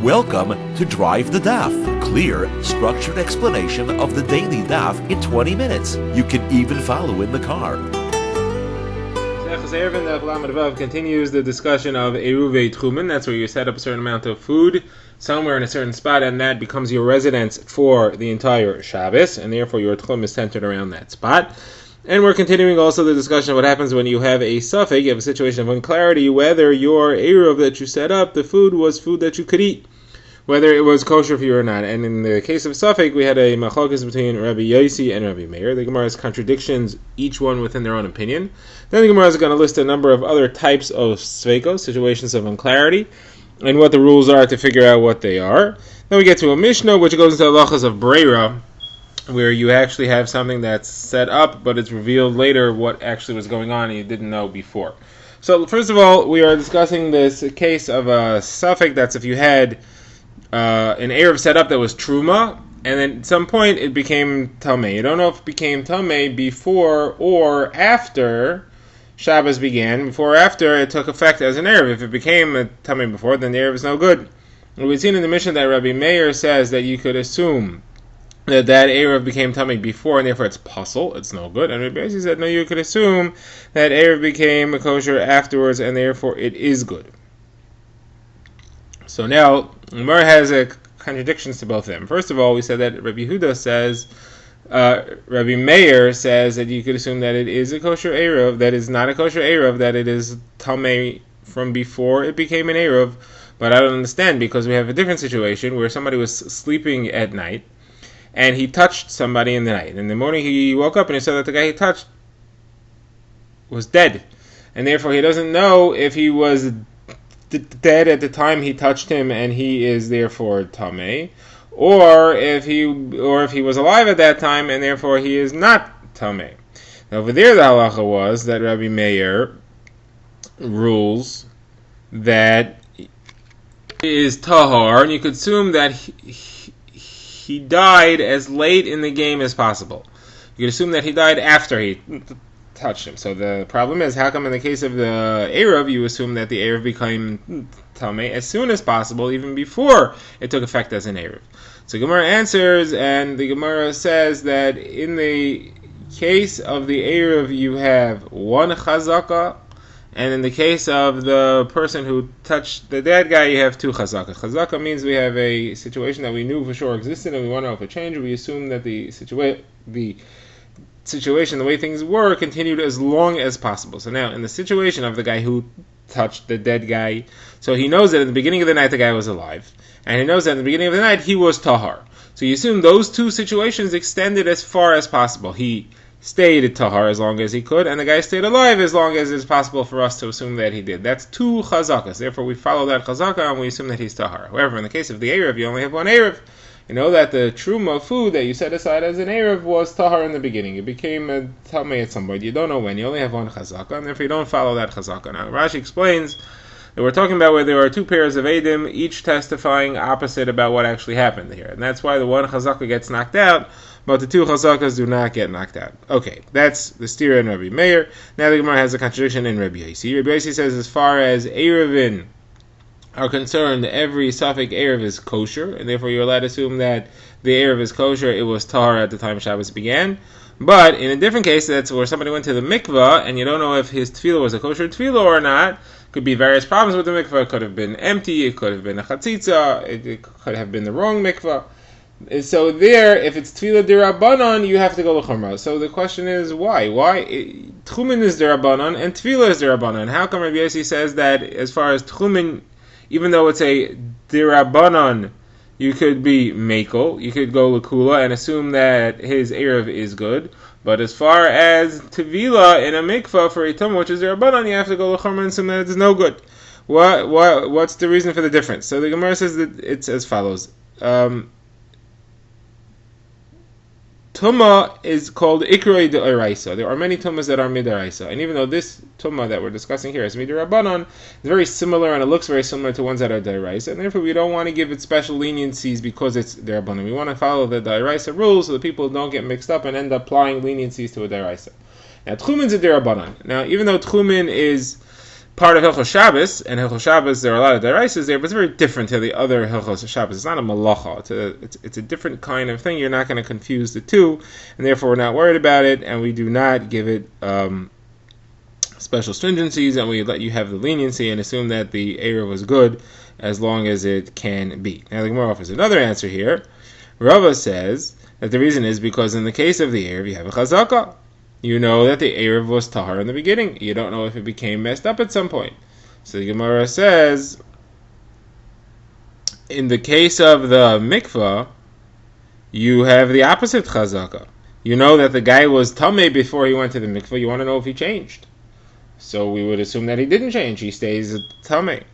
Welcome to Drive the Daf. Clear, structured explanation of the daily Daf in 20 minutes. You can even follow in the car. Eruvin Daf continues the discussion of Eruvin Daf. That's where you set up a certain amount of food somewhere in a certain spot, and that becomes your residence for the entire Shabbos, and therefore your tchum is centered around that spot. And we're continuing also the discussion of what happens when you have a suffix, you have a situation of unclarity, whether your Eruv that you set up, the food was food that you could eat, whether it was kosher for you or not. And in the case of suffix, we had a machlokes between Rabbi Yossi and Rabbi Meir. The Gemara has contradictions, each one within their own opinion. Then the Gemara is going to list a number of other types of sveikos, situations of unclarity, and what the rules are to figure out what they are. Then we get to a Mishnah, which goes into halachas of breira, where you actually have something that's set up, but it's revealed later what actually was going on and you didn't know before. So first of all, we are discussing this case of a suffix. That's if you had an Eruv set up that was truma, and then at some point it became tamei. You don't know if it became tamei before or after Shabbos began. Before or after it took effect as an Eruv. If it became a tamei before, then the Eruv is no good. And we've seen in the Mishnah that Rabbi Meir says that you could assume that Eruv became tamei before, and therefore it's puzzle, it's no good. And Rabbi Yossi said, no, you could assume that Eruv became kosher afterwards, and therefore it is good. So now, Gemara has contradictions to both of them. First of all, we said that Rabbi Yehuda says, Rabbi Meir says that you could assume that it is a kosher Eruv, that is not a kosher Eruv, that it is tamei from before it became an Eruv. But I don't understand, because we have a different situation where somebody was sleeping at night, and he touched somebody in the night. In the morning he woke up and he saw that the guy he touched was dead. And therefore he doesn't know if he was dead at the time he touched him and he is therefore tamei, or if he was alive at that time and therefore he is not tamei. Now over there the halacha was that Rabbi Meir rules that is tahar, and you could assume that he died as late in the game as possible. You could assume that he died after he touched him. So the problem is, how come in the case of the Eruv, you assume that the Eruv became tamei as soon as possible, even before it took effect as an Eruv? So Gemara answers, and the Gemara says that in the case of the Eruv, you have one chazaka, and in the case of the person who touched the dead guy, you have two chazaka. Chazaka means we have a situation that we knew for sure existed, and we want to know if it changed. We assume that the situation, the way things were, continued as long as possible. So now, in the situation of the guy who touched the dead guy, so he knows that at the beginning of the night the guy was alive, and he knows that at the beginning of the night he was tahar. So you assume those two situations extended as far as possible. He stayed at tahar as long as he could, and the guy stayed alive as long as it's possible for us to assume that he did. That's two chazakas. Therefore, we follow that chazaka and we assume that he's tahar. However, in the case of the Eruv, you only have one Eruv. You know that the truma food that you set aside as an Eruv was tahar in the beginning. It became a tamei at some point. You don't know when. You only have one chazaka, and therefore you don't follow that chazaka. Now, Rashi explains that we're talking about where there are two pairs of Eidim, each testifying opposite about what actually happened here. And that's why the one chazaka gets knocked out, but the two chazakas do not get knocked out. Okay, that's the stira in Rabbi Meir. Now the Gemara has a contradiction in Rabbi Yossi. Rabbi Yossi says as far as Eruvin are concerned, every suffix Eruv is kosher, and therefore you're allowed to assume that the Eruv is kosher, it was tahar at the time Shabbos began. But in a different case, that's where somebody went to the mikvah, and you don't know if his tefillah was a kosher tefillah or not. Could be various problems with the mikvah. It could have been empty, it could have been a chatzitza, it could have been the wrong mikvah. So there, if it's tefillah derabanan, you have to go l'chumrah. So the question is, why? Tchumin is derabanan and tefillah is derabanan. How come Rabbi Yossi says that as far as tchumin, even though it's a derabanan, you could be mekel, you could go l'kula and assume that his Eruv is good. But as far as tefillah in a mikvah for a tum, which is derabanan, you have to go l'chumrah and assume that it's no good. What's the reason for the difference? So the Gemara says that it's as follows. Tumah is called Ikroi D'Oraisa. There are many tumas that are Midaraisa. And even though this tumah that we're discussing here is Midarabanan, it's very similar and it looks very similar to ones that are D'Oraisa. And therefore we don't want to give it special leniencies because it's D'Orabanan. We want to follow the D'Oraisa rules so that people don't get mixed up and end up applying leniencies to a D'Oraisa. Now Tchumin is a D'Orabanan. Now even though Tchumin is part of Hilchos Shabbos, and Hilchos Shabbos, there are a lot of deraisos there, but it's very different to the other Hilchos Shabbos. It's not a malacha. It's a different kind of thing. You're not going to confuse the two, and therefore we're not worried about it, and we do not give it special stringencies, and we let you have the leniency and assume that the Eruv was good as long as it can be. Now the Gemara offers another answer here. Rava says that the reason is because in the case of the Eruv, you have a chazaka. You know that the Eruv was tahar in the beginning. You don't know if it became messed up at some point. So the Gemara says, in the case of the mikvah, you have the opposite chazaka. You know that the guy was tameh before he went to the mikvah. You want to know if he changed. So we would assume that he didn't change. He stays tameh.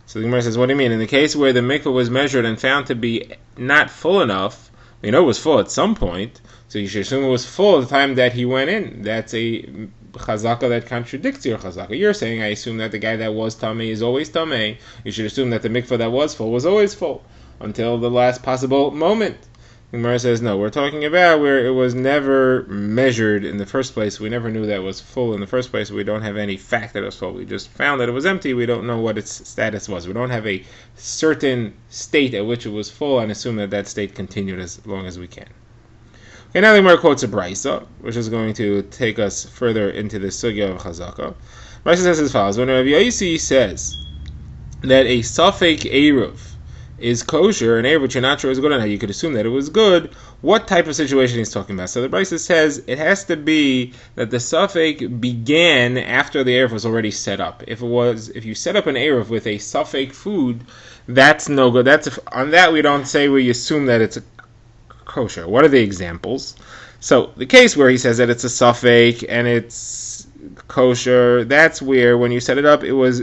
So the Gemara says, what do you mean? In the case where the mikvah was measured and found to be not full enough, we know it was full at some point, so you should assume it was full at the time that he went in. That's a chazaka that contradicts your chazaka. You're saying, I assume that the guy that was tameh is always tameh. You should assume that the mikvah that was always full until the last possible moment. The Gemara says, no, we're talking about where it was never measured in the first place. We never knew that it was full in the first place. We don't have any fact that it was full. We just found that it was empty. We don't know what its status was. We don't have a certain state at which it was full and assume that that state continued as long as we can. Okay, now the Gemara quotes a brisa, which is going to take us further into the sugya of chazaka. Brisa says as follows: when Rabbi Yossi says that a safek eruv is kosher, an eruv which you're not sure is good or not, you could assume that it was good. What type of situation he's talking about? So the brisa says it has to be that the safek began after the eruv was already set up. If you set up an eruv with a safek food, that's no good. On that we don't say we assume that it's a kosher. What are the examples? So the case where he says that it's a safek and it's kosher, that's where when you set it up it was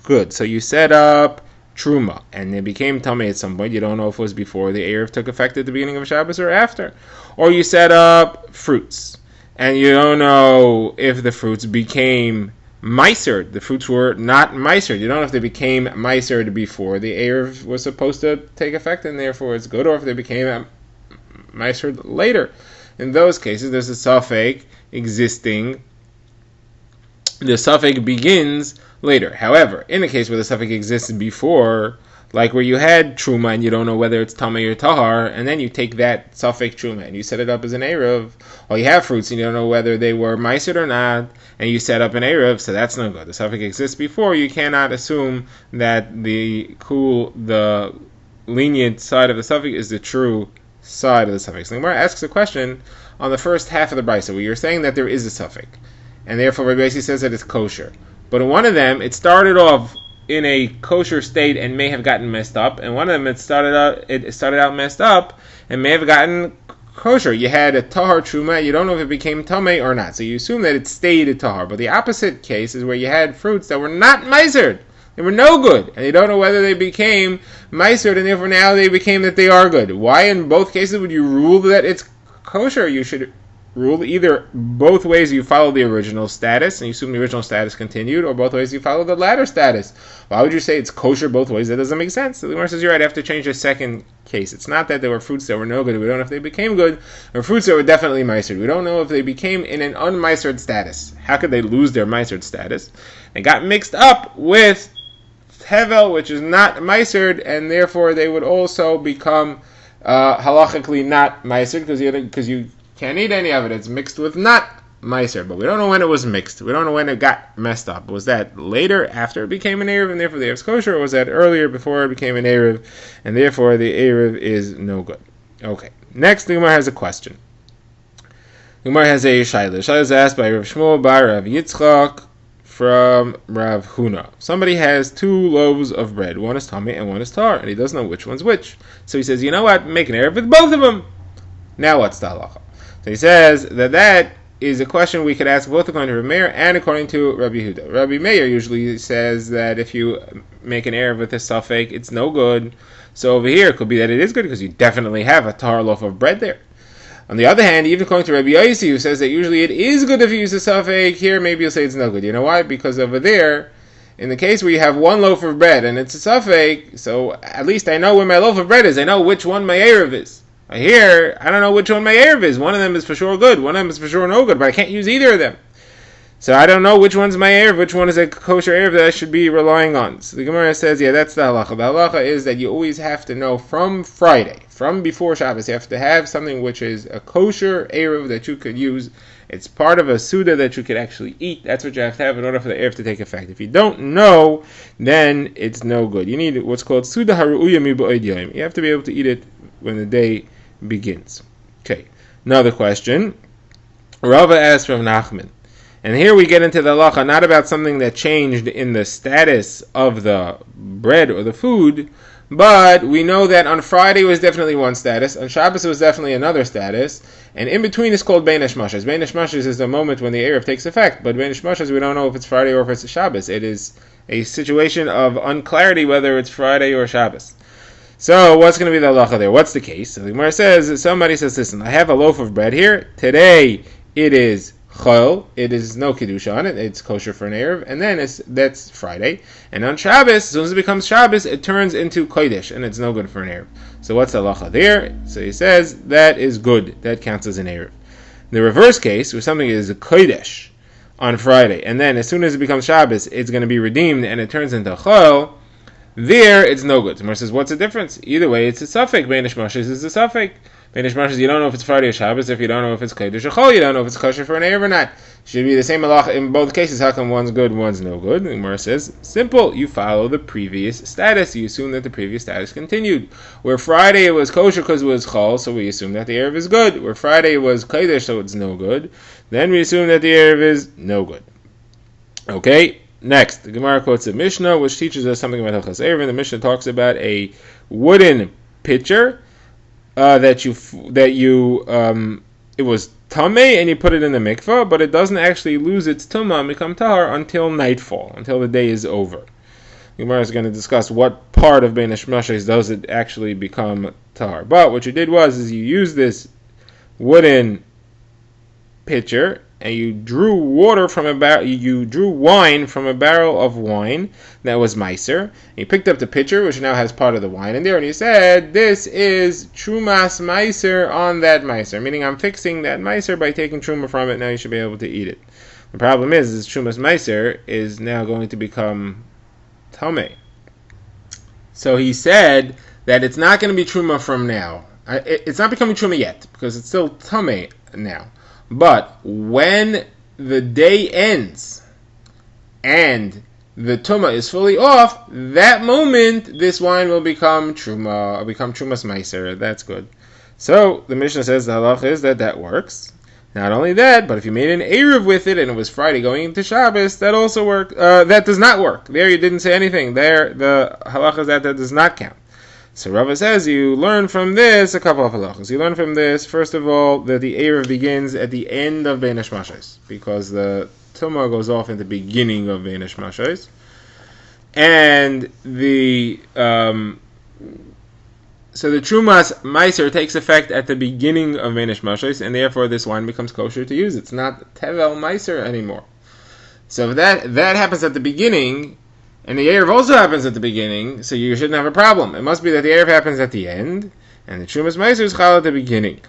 good. So you set up truma and it became tameh at some point. You don't know if it was before the eruv took effect at the beginning of Shabbos or after. Or you set up fruits and you don't know if the fruits became meisered. The fruits were not meisered. You don't know if they became meisered before the eruv was supposed to take effect and therefore it's good, or if they became meisered later. In those cases, there's a safek existing. The safek begins later. However, in the case where the safek exists before, like where you had truma and you don't know whether it's tameh or tahar, and then you take that safek truma and you set it up as an eruv, or you have fruits and you don't know whether they were meisered or not, and you set up an eruv, so that's no good. The safek exists before. You cannot assume that the lenient side of the safek is the true side of the suffix. So the Gemara asks a question on the first half of the brisa where you're saying that there is a suffix, and therefore Rabbi Yossi says that it's kosher. But in one of them, it started off in a kosher state and may have gotten messed up, and one of them it started out messed up and may have gotten kosher. You had a tahar truma, you don't know if it became tameh or not, so you assume that it stayed a tahar. But the opposite case is where you had fruits that were not meisered. They were no good, and you don't know whether they became meisered, and therefore now they became that they are good. Why in both cases would you rule that it's kosher? You should rule either both ways you follow the original status, and you assume the original status continued, or both ways you follow the latter status. Why would you say it's kosher both ways? That doesn't make sense. So the Gemara says you're right, I have to change the second case. It's not that there were fruits that were no good, we don't know if they became good, or fruits that were definitely meisered. We don't know if they became in an unmeisered status. How could they lose their meisered status? They got mixed up with hevel, which is not meisered, and therefore they would also become halachically not meisered, because you can't eat any of it. It's mixed with not meisered, but we don't know when it was mixed. We don't know when it got messed up. Was that later, after it became an eruv, and therefore the eruv is kosher, or was that earlier, before it became an eruv, and therefore the eruv is no good? Okay. Next, the Gemara has a question. The Gemara has a shayla. The shayla is asked by Rav Shmuel bar Rav Yitzchak from Rav Huna. Somebody has 2 loaves of bread. One is tameh and one is tar, and he doesn't know which one's which. So he says, you know what? Make an eruv with both of them. Now what's the halacha? So he says that is a question we could ask both according to Rabbi Meir and according to Rabbi Yehuda. Rabbi Meir usually says that if you make an eruv with a safek, it's no good. So over here, it could be that it is good because you definitely have a tar loaf of bread there. On the other hand, even according to Rabbi Yossi, who says that usually it is good if you use a safek, here maybe you'll say it's no good. You know why? Because over there, in the case where you have one loaf of bread and it's a safek, so at least I know where my loaf of bread is. I know which one my eruv is. Here, I don't know which one my eruv is. One of them is for sure good. One of them is for sure no good, but I can't use either of them. So I don't know which one's my Erev, which one is a kosher Erev that I should be relying on. So the Gemara says, yeah, that's the halacha. The halacha is that you always have to know from Friday, from before Shabbos, you have to have something which is a kosher Erev that you could use. It's part of a Suda that you could actually eat. That's what you have to have in order for the Erev to take effect. If you don't know, then it's no good. You need what's called Suda Haru'uya Mi'ba'id Yom. You have to be able to eat it when the day begins. Okay, another question. Rava asked from Nachman. And here we get into the halacha, not about something that changed in the status of the bread or the food, but we know that on Friday was definitely one status, on Shabbos was definitely another status, and in between is called Bein Hashmashas. Bein Hashmashas is the moment when the Erev takes effect, but Bein Hashmashas we don't know if it's Friday or if it's Shabbos. It is a situation of unclarity whether it's Friday or Shabbos. So what's going to be the halacha there? What's the case? So the Gemara says, somebody says, listen, I have a loaf of bread here. Today it is Chol, it is no Kedusha on it, it's kosher for an Erev, and then that's Friday. And on Shabbos, as soon as it becomes Shabbos, it turns into Kodesh, and it's no good for an Erev. So what's the halacha there? So he says, that is good, that counts as an Erev. The reverse case, where something is a Kodesh on Friday, and then as soon as it becomes Shabbos, it's going to be redeemed, and it turns into Chol, there it's no good. Someone says, what's the difference? Either way, it's a suffix. Bein Hashmashas is a suffix. Bein Hashmashas, you don't know if it's Friday or Shabbos. If you don't know if it's Kodesh or Chol, you don't know if it's kosher for an Erev or not. Should be the same halacha in both cases. How come one's good, one's no good? The Gemara says, simple. You follow the previous status. You assume that the previous status continued. Where Friday it was kosher because it was Chol, so we assume that the Erev is good. Where Friday was Kodesh, so it's no good. Then we assume that the Erev is no good. Okay. Next, the Gemara quotes a Mishnah, which teaches us something about Hilchas Eruvin. The Mishnah talks about a wooden pitcher it was tamei and you put it in the mikvah, but it doesn't actually lose its tumah and become tahar until nightfall, until the day is over. The Gemara is going to discuss what part of Bein Hashmashas does it actually become tahar. But what you did was you used this wooden pitcher and you drew water from a barrel. You drew wine from a barrel of wine that was meiser. You picked up the pitcher, which now has part of the wine in there, and you said, "This is trumas meiser on that meiser," meaning I'm fixing that meiser by taking truma from it. Now you should be able to eat it. The problem is trumas meiser is now going to become tamei. So he said that it's not going to be truma from now. It's not becoming truma yet because it's still tamei now. But when the day ends and the tumah is fully off, that moment this wine will become truma, become trumas meiser. That's good. So the Mishnah says the halach is that works. Not only that, but if you made an Erev with it and it was Friday going into Shabbos, that also works. That does not work. There you didn't say anything. There the halach is that does not count. So Rava says you learn from this a couple of halachas. You learn from this, first of all, that the Erev begins at the end of Bein Hashmashas, because the Tumah goes off in the beginning of Bein Hashmashas. And so the Trumas Meiser takes effect at the beginning of Bein Hashmashas, and therefore this wine becomes kosher to use. It's not Tevel Meiser anymore. So if that happens at the beginning, and the Erev also happens at the beginning, so you shouldn't have a problem. It must be that the Erev happens at the end, and the Trumas Meiser is Chal at the beginning.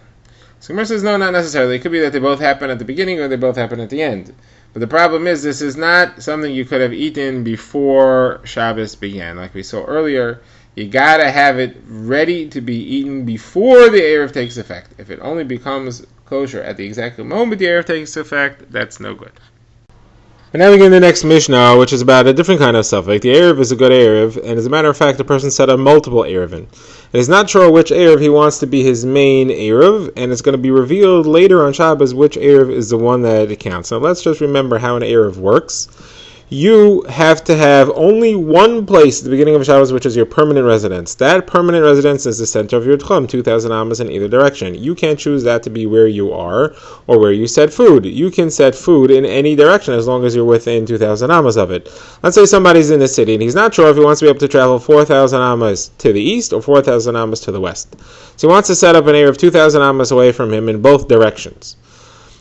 So Gemara says, no, not necessarily. It could be that they both happen at the beginning, or they both happen at the end. But the problem is, this is not something you could have eaten before Shabbos began. Like we saw earlier, you gotta have it ready to be eaten before the Erev takes effect. If it only becomes kosher at the exact moment the Erev takes effect, that's no good. And now we get in the next Mishnah, which is about a different kind of suffix. The Erev is a good Erev, and as a matter of fact, the person set up multiple Erevin. It is not sure which Erev he wants to be his main Erev, and it's going to be revealed later on Shabbos which Erev is the one that counts. Now let's just remember how an Erev works. You have to have only one place at the beginning of Shabbos, which is your permanent residence. That permanent residence is the center of your tchum, 2,000 amas in either direction. You can't choose that to be where you are or where you set food. You can set food in any direction as long as you're within 2,000 amas of it. Let's say somebody's in the city and he's not sure if he wants to be able to travel 4,000 amas to the east or 4,000 amas to the west. So he wants to set up an area of 2,000 amas away from him in both directions.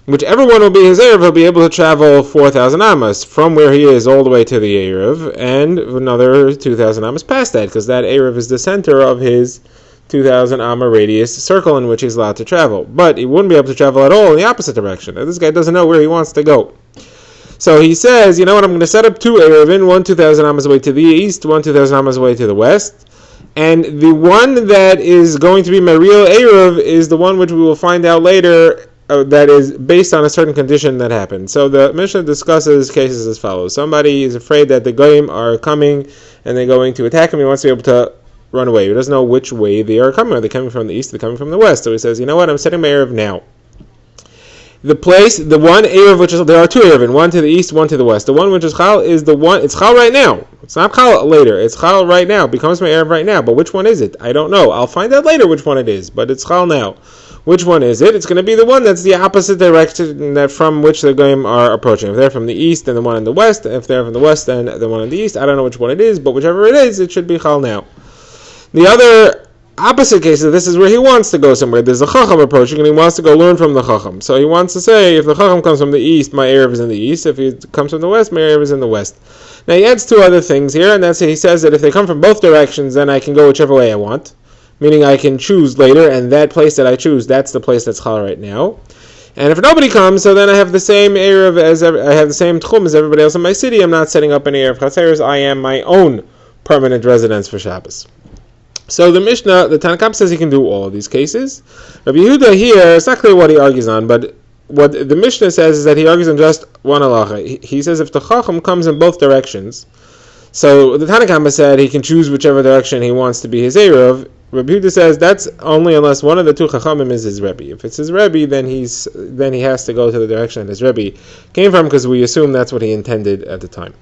Whichever one will be his Erev, he'll be able to travel 4,000 amas from where he is all the way to the Erev, and another 2,000 amas past that, because that Erev is the center of his 2,000 amma radius circle in which he's allowed to travel. But he wouldn't be able to travel at all in the opposite direction. This guy doesn't know where he wants to go. So he says, you know what, I'm going to set up two Eruvin, one 2,000 amas away to the east, one 2,000 amas away to the west. And the one that is going to be my real Eruv is the one which we will find out later that is based on a certain condition that happened. So the Mishnah discusses cases as follows. Somebody is afraid that the Goyim are coming and they're going to attack him. He wants to be able to run away. He doesn't know which way they are coming. Are they coming from the east? Are they coming from the west? So he says, you know what, I'm setting my Eruv now. The one Eruv which is, there are two Eruvin, one to the east, one to the west. The one which is Chal is the one, it's Chal right now. It's not Chal later, it's Chal right now. It becomes my Eruv right now. But which one is it? I don't know. I'll find out later which one it is, but it's Chal now. Which one is it? It's going to be the one that's the opposite direction that from which the Goyim are approaching. If they're from the east, then the one in the west. If they're from the west, then the one in the east. I don't know which one it is, but whichever it is, it should be Chal now. The other opposite case of this is where he wants to go somewhere. There's a Chacham approaching and he wants to go learn from the Chacham. So he wants to say, if the Chacham comes from the east, my Eruv is in the east. If he comes from the west, my Eruv is in the west. Now he adds two other things here, and that's he says that if they come from both directions, then I can go whichever way I want. Meaning I can choose later, and that place that I choose, that's the place that's Chal right now. And if nobody comes, so then I have the same Eruv I have the same Tchum as everybody else in my city. I'm not setting up an Eruv Chatzeres. I am my own permanent residence for Shabbos. So the Mishnah, the Tanna Kamma says he can do all of these cases. Rabbi Yehuda here, it's not clear what he argues on, but what the Mishnah says is that he argues on just one halacha. He says if the Chacham comes in both directions, so the Tanna Kamma said he can choose whichever direction he wants to be his Eruv. Rabbi Yehuda says that's only unless one of the two Chachamim is his Rebbe. If it's his Rebbe, then he has to go to the direction that his Rebbe came from, because we assume that's what he intended at the time.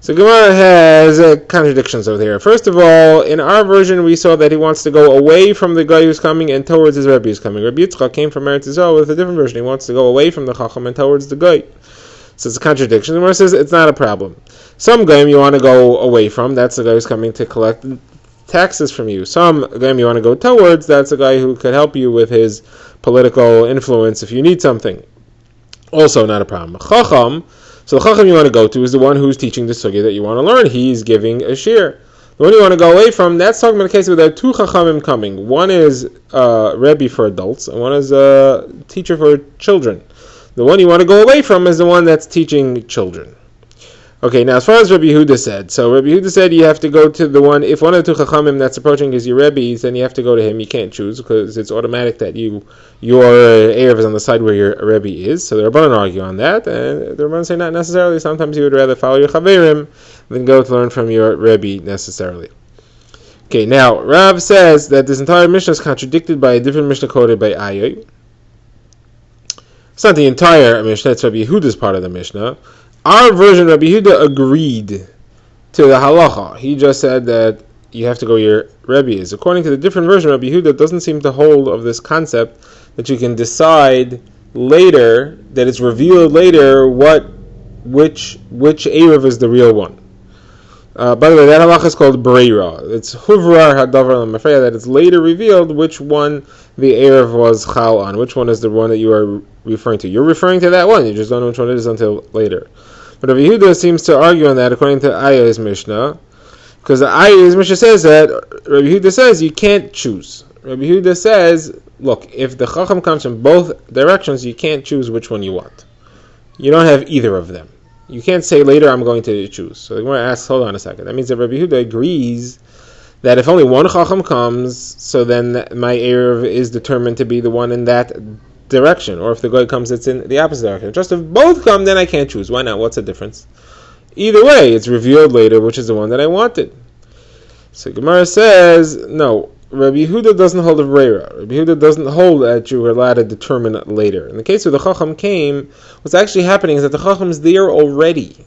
So Gemara has contradictions over here. First of all, in our version, we saw that he wants to go away from the guy who's coming and towards his Rebbe who's coming. Rabbi Yitzchak came from Eretz Yisrael with a different version. He wants to go away from the Chacham and towards the guy. So it's a contradiction. The Gemara says it's not a problem. Some Goyim you want to go away from. That's the guy who's coming to collect taxes from you. Some Goyim you want to go towards. That's the guy who could help you with his political influence if you need something. Also not a problem. Chacham. So the Chacham you want to go to is the one who's teaching the sugya that you want to learn. He's giving a shir. The one you want to go away from, that's talking about a case where there are two Chachamim coming. One is Rebbe for adults, and one is a teacher for children. The one you want to go away from is the one that's teaching children. Okay, now as far as Rabbi Yehuda said, so Rabbi Yehuda said you have to go to the one, if one of the two Chachamim that's approaching is your Rebbe, then you have to go to him. You can't choose, because it's automatic that your Eruv is on the side where your Rebbe is. So the Rabbanan argue on that, and the Rabbanan say not necessarily. Sometimes you would rather follow your Chaverim than go to learn from your Rebbe necessarily. Okay, now Rav says that this entire Mishnah is contradicted by a different Mishnah quoted by Ayoy. It's not the entire Mishnah, it's Rabbi Yehuda's part of the Mishnah. Our version, Rabbi Yehuda agreed to the halacha. He just said that you have to go where your Rebbe is. According to the different version, Rabbi Yehuda doesn't seem to hold of this concept that you can decide later, that it's revealed later which Eruv is the real one. By the way, that halacha is called Breira. It's Huvrar Hadavar Lamafreya, that it's later revealed which one the Eruv was Chal on, which one is the one that you are referring to. You're referring to that one, you just don't know which one it is until later. But Rabbi Yehuda seems to argue on that according to Aya's Mishnah, because Aya's Mishnah says that, Rabbi Yehuda says you can't choose. Rabbi Yehuda says, look, if the Chacham comes from both directions, you can't choose which one you want. You don't have either of them. You can't say later I'm going to choose. So the Gemara asks, hold on a second. That means that Rabbi Yehuda agrees that if only one Chacham comes, so then my Eruv is determined to be the one in that direction. Or if the guy comes, it's in the opposite direction. Just if both come, then I can't choose. Why not? What's the difference? Either way, it's revealed later which is the one that I wanted. So Gemara says, no, Rabbi Yehuda doesn't hold of Reira. Rabbi Yehuda doesn't hold that you were allowed to determine it later. In the case where the Chacham came, what's actually happening is that the Chacham is there already.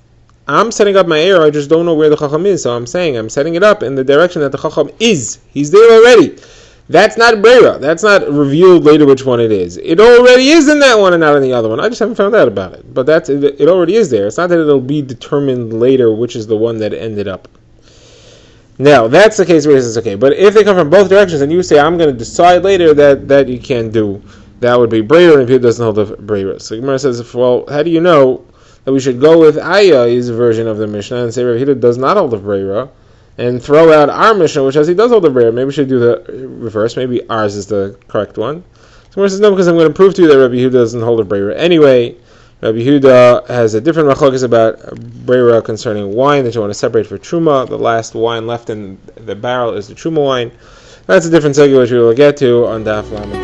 I'm setting up my Eruv, I just don't know where the Chacham is, so I'm setting it up in the direction that the Chacham is. He's there already. That's not Breira. That's not revealed later which one it is. It already is in that one and not in the other one. I just haven't found out about it. But it already is there. It's not that it'll be determined later which is the one that ended up. Now, that's the case where it says, okay, but if they come from both directions and you say, I'm going to decide later that you can't do, that would be Breira, and if it doesn't hold of Breira. So Gemara says, well, how do you know that we should go with Aya's version of the Mishnah and say Rabbi Yehuda does not hold of Breira, and throw out our Mishnah, which says he does hold of Breira? Maybe we should do the reverse. Maybe ours is the correct one. So Gemara says, no, because I'm going to prove to you that Rabbi Yehuda doesn't hold of Breira. Anyway, Rabbi Yehuda has a different machlokes about breira concerning wine that you want to separate for truma. The last wine left in the barrel is the truma wine. That's a different segment which we will get to on Daf Lamed.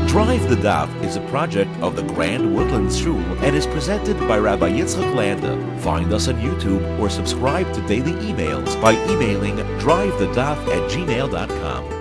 Drive the Daf is a project of the Grand Woodlands Shul and is presented by Rabbi Yitzchak Landa. Find us on YouTube or subscribe to daily emails by emailing drivethedaf@gmail.com.